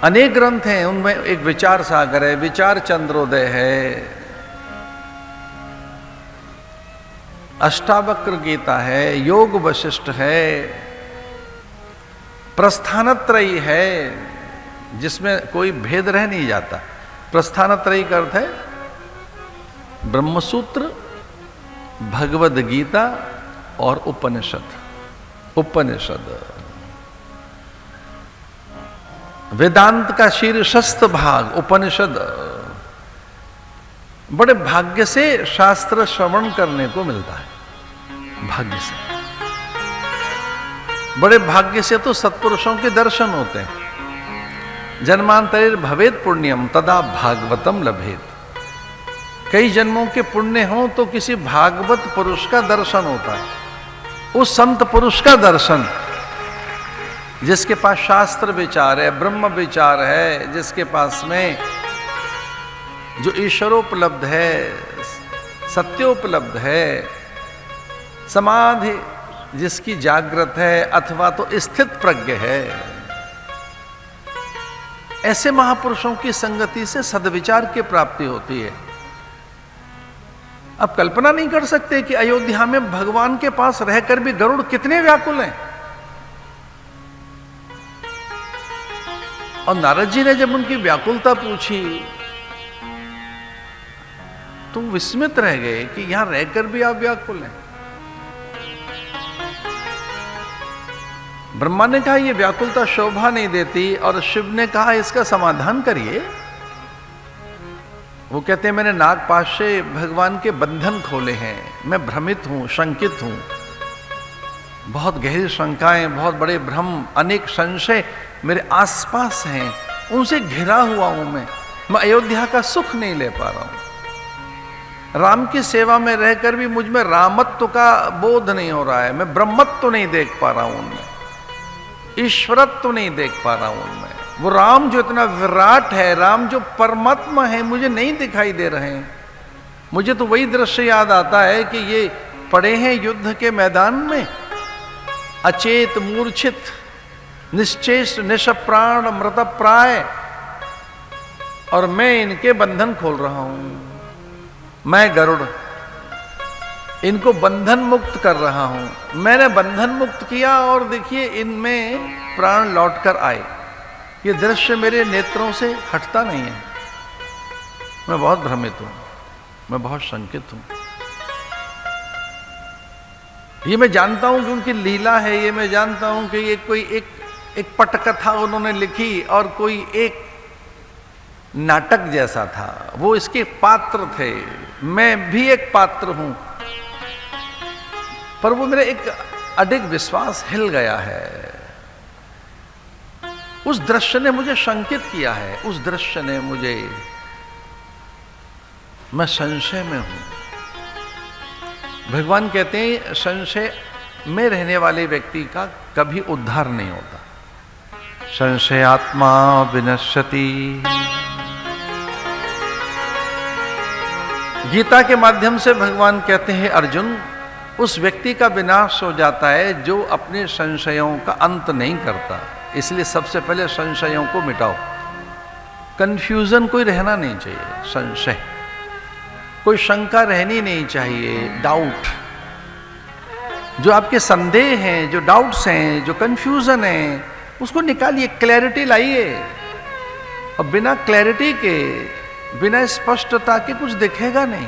अनेक ग्रंथ हैं, उनमें एक विचार सागर है, विचार चंद्रोदय है, अष्टावक्र गीता है, योग वशिष्ठ है, प्रस्थानत्रयी है, जिसमें कोई भेद रह नहीं जाता। प्रस्थानत्रयी का अर्थ है ब्रह्मसूत्र, भगवद गीता और उपनिषद। उपनिषद वेदांत का शीर्षस्थ भाग उपनिषद। बड़े भाग्य से शास्त्र श्रवण करने को मिलता है, भाग्य से, बड़े भाग्य से तो सत्पुरुषों के दर्शन होते हैं। जन्मांतरेर भवेत पुण्यम तदा भागवतम लभेत। कई जन्मों के पुण्य हो तो किसी भागवत पुरुष का दर्शन होता है, उस संत पुरुष का दर्शन जिसके पास शास्त्र विचार है, ब्रह्म विचार है, जिसके पास में जो ईश्वरोपलब्ध है, सत्योपलब्ध है, समाधि जिसकी जागृत है अथवा तो स्थित प्रज्ञ है, ऐसे महापुरुषों की संगति से सद्विचार की प्राप्ति होती है। अब कल्पना नहीं कर सकते कि अयोध्या में भगवान के पास रहकर भी गरुड़ कितने व्याकुल हैं। और नारद जी ने जब उनकी व्याकुलता पूछी तो विस्मित रह गए कि यहां रहकर भी आप व्याकुल हैं। ब्रह्मा ने कहा यह व्याकुलता शोभा नहीं देती, और शिव ने कहा इसका समाधान करिए। वो कहते हैं मैंने नागपाश से भगवान के बंधन खोले हैं, मैं भ्रमित हूं, शंकित हूं, बहुत गहरी शंकाएं, बहुत बड़े भ्रम, अनेक संशय मेरे आसपास हैं, उनसे घिरा हुआ हूं मैं अयोध्या का सुख नहीं ले पा रहा हूं। राम की सेवा में रहकर भी मुझ में रामत्व का बोध नहीं हो रहा है, मैं ब्रह्मत्व नहीं देख पा रहा हूं उनमें, ईश्वरत्व नहीं देख पा रहा हूं उनमें। वो राम जो इतना विराट है, राम जो परमात्मा है, मुझे नहीं दिखाई दे रहे हैं। मुझे तो वही दृश्य याद आता है कि ये पड़े हैं युद्ध के मैदान में, अचेत मूर्छित, निश्चेष्ट, निशप्राण, मृतप्राय, और मैं इनके बंधन खोल रहा हूं। मैं गरुड़ इनको बंधन मुक्त कर रहा हूं। मैंने बंधन मुक्त किया और देखिए इनमें प्राण लौटकर आए। ये दृश्य मेरे नेत्रों से हटता नहीं है। मैं बहुत भ्रमित हूं, मैं बहुत शंकित हूं। ये मैं जानता हूं कि उनकी लीला है, ये मैं जानता हूं कि ये कोई एक पटकथा उन्होंने लिखी और कोई एक नाटक जैसा था, वो इसके पात्र थे, मैं भी एक पात्र हूं, पर वो मेरा एक अडिग विश्वास हिल गया है। उस दृश्य ने मुझे शंकित किया है, उस दृश्य ने मुझे, मैं संशय में हूं। भगवान कहते हैं संशय में रहने वाले व्यक्ति का कभी उद्धार नहीं होता। संशय आत्मा विनश्यति। गीता के माध्यम से भगवान कहते हैं अर्जुन, उस व्यक्ति का विनाश हो जाता है जो अपने संशयों का अंत नहीं करता। इसलिए सबसे पहले संशयों को मिटाओ। कंफ्यूजन कोई रहना नहीं चाहिए, संशय, कोई शंका रहनी नहीं चाहिए, डाउट। जो आपके संदेह हैं, जो डाउट्स हैं, जो कंफ्यूजन है, उसको निकालिए, क्लैरिटी लाइए। और बिना क्लैरिटी के, बिना स्पष्टता के कुछ दिखेगा नहीं।